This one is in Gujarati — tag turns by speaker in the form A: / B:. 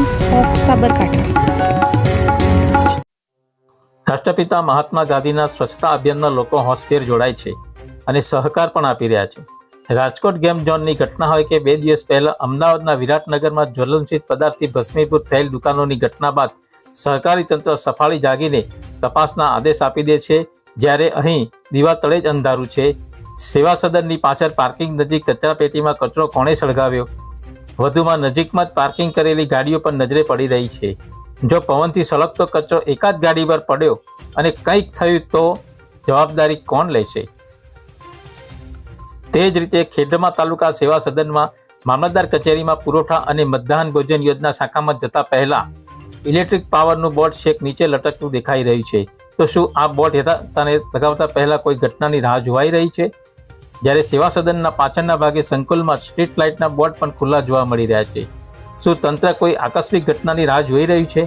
A: Times of Sabarkantha.
B: રાષ્ટ્રપિતા મહાત્મા ગાંધીના સ્વચ્છતા અભિયાનમાં લોકો હોંશભેર જોડાય છે અને સહકાર પણ આપી રહ્યા છે। રાજકોટ ગેમ ઝોનની ઘટના હોય કે 2 દિવસ પહેલા અમદાવાદના વિરાટનગરમાં જ્વલનશીલ પદાર્થથી ભસ્મીભૂત થયેલ દુકાનોની ઘટના બાદ સહકારી તંત્ર સફાળી જાગીને તપાસના આદેશ આપી દે છે, જ્યારે અહીં દીવા તળે જ અંધારું છે। સેવા સદનની પાછળ પાર્કિંગ નજીક કચરાપેટીમાં કચરો કોણે સળગાવ્યો? વધુમાં નજીકમાં જ પાર્કિંગ કરેલી ગાડીઓ પર નજરે પડી રહી છે। જો પવનથી સળગતો કચરો એકાદ ગાડી પર પડ્યો અને કંઈક થયું તો જવાબદારી કોણ લેશે? તે જ રીતે ખેડબ્રહ્મા તાલુકા સેવા સદનમાં મામલતદાર કચેરીમાં પુરવઠા અને મધ્યાહન ભોજન યોજના શાખામાં જતા પહેલા ઇલેક્ટ્રિક પાવરનું બોર્ડ છેક નીચે લટકતું દેખાઈ રહ્યું છે। તો શું આ બોર્ડ યથાસ્થાને લગાવતા પહેલા કોઈ ઘટનાની રાહ જોવાઈ રહી છે? જ્યારે સેવા સદનના પાછળના ભાગે સંકુલમાં સ્ટ્રીટ લાઇટના બોર્ડ પણ ખુલ્લા જોવા મળી રહ્યા છે। શું તંત્ર કોઈ આકસ્મિક ઘટનાની રાહ જોઈ રહ્યું છે?